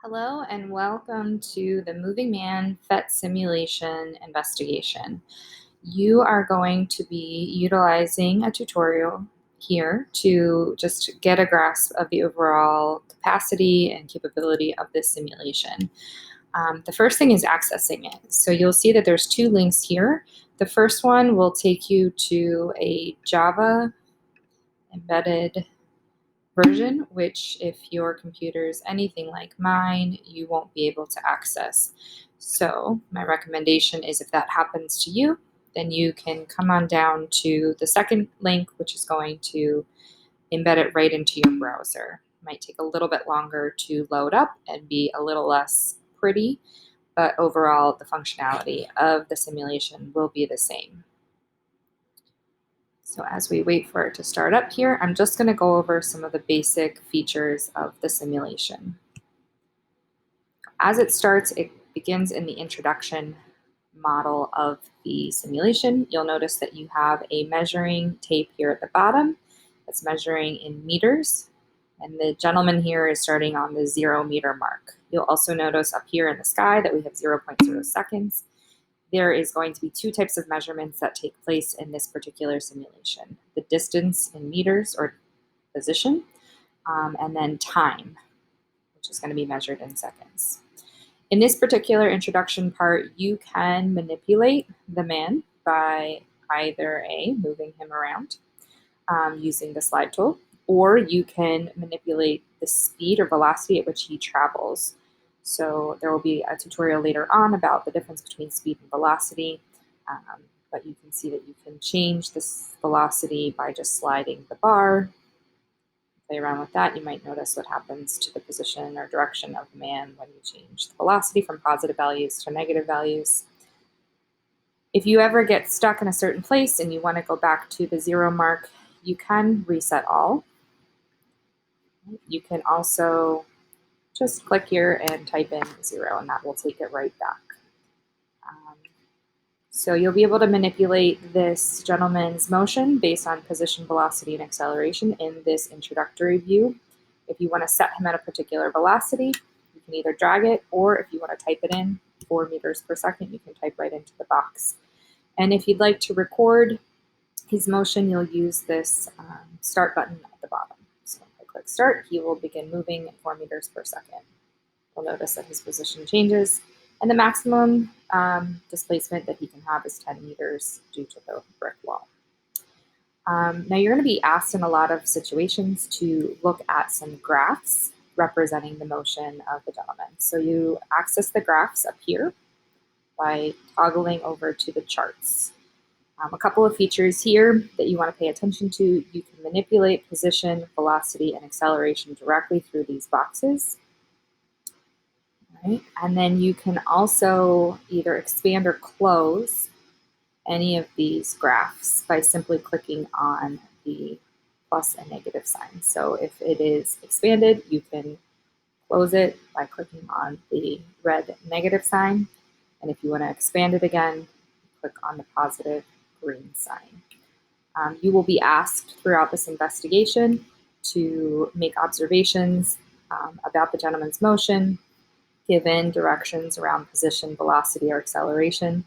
Hello and welcome to the Moving Man PhET simulation investigation. You are going to be utilizing a tutorial here to just get a grasp of the overall capacity and capability of this simulation. The first thing is accessing it. So you'll see that there's two links here. The first one will take you to a Java embedded version, which if your computer is anything like mine, you won't be able to access. So my recommendation is if that happens to you, then you can come on down to the second link, which is going to embed it right into your browser. It might take a little bit longer to load up and be a little less pretty, but overall the functionality of the simulation will be the same. So as we wait for it to start up here, I'm just going to go over some of the basic features of the simulation. As it starts, it begins in the introduction model of the simulation. You'll notice that you have a measuring tape here at the bottom that's measuring in meters. And the gentleman here is starting on the 0 meter mark. You'll also notice up here in the sky that we have 0.0 seconds. There is going to be two types of measurements that take place in this particular simulation. The distance in meters or position, and then time, which is going to be measured in seconds. In this particular introduction part, you can manipulate the man by either A, moving him around using the slide tool, or you can manipulate the speed or velocity at which he travels. So there will be a tutorial later on about the difference between speed and velocity, but you can see that you can change this velocity by just sliding the bar. Play around with that, you might notice what happens to the position or direction of the man when you change the velocity from positive values to negative values. If you ever get stuck in a certain place and you want to go back to the 0 mark, you can reset all. You can also just click here and type in 0, and that will take it right back. So you'll be able to manipulate this gentleman's motion based on position, velocity, and acceleration in this introductory view. If you want to set him at a particular velocity, you can either drag it, or if you want to type it in, 4 meters per second, you can type right into the box. And if you'd like to record his motion, you'll use this start button at the bottom. So if I click start, he will begin moving at 4 meters per second. You'll notice that his position changes, and the maximum displacement that he can have is 10 meters due to the brick wall. Now you're going to be asked in a lot of situations to look at some graphs representing the motion of the gentleman. So you access the graphs up here by toggling over to the charts. A couple of features here that you want to pay attention to: you can manipulate position, velocity, and acceleration directly through these boxes. Right? And then you can also either expand or close any of these graphs by simply clicking on the plus and negative sign. So if it is expanded, you can close it by clicking on the red negative sign. And if you want to expand it again, click on the positive green sign. You will be asked throughout this investigation to make observations about the gentleman's motion, given directions around position, velocity, or acceleration.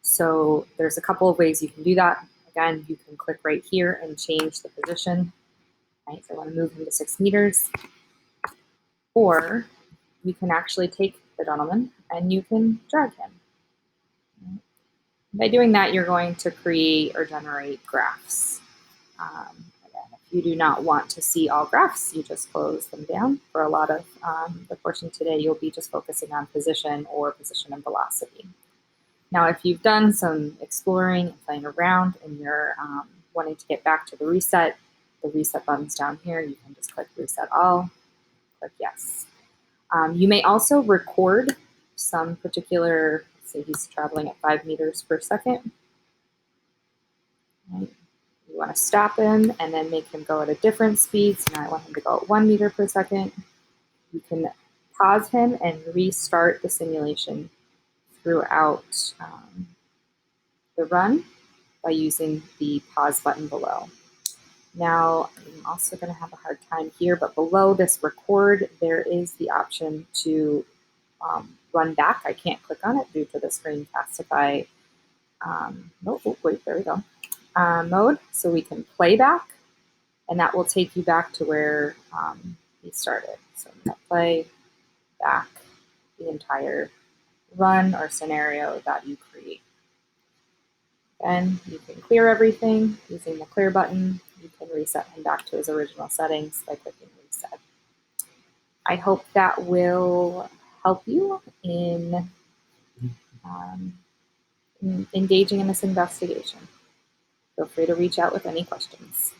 So there's a couple of ways you can do that. Again, you can click right here and change the position. Right? So I want to move him to 6 meters. Or you can actually take the gentleman and you can drag him. Right? By doing that, you're going to create or generate graphs. Again, if you do not want to see all graphs, you just close them down. For a lot of the portion today, you'll be just focusing on position or position and velocity. Now, if you've done some exploring and playing around and you're wanting to get back to the reset button's down here. You can just click reset all, click yes. You may also record some particular, say he's traveling at 5 meters per second. Right. You want to stop him and then make him go at a different speed. So now I want him to go at 1 meter per second. You can pause him and restart the simulation throughout the run by using the pause button below. Now, I'm also going to have a hard time here, but below this record, there is the option to run back. I can't click on it due to the Screencastify. Oh, wait, there we go. Mode, so we can play back, and that will take you back to where we started. So I'm going to play back the entire run or scenario that you create. Then you can clear everything using the clear button. You can reset him back to his original settings by clicking reset. I hope that will help you in engaging in this investigation. Feel free to reach out with any questions.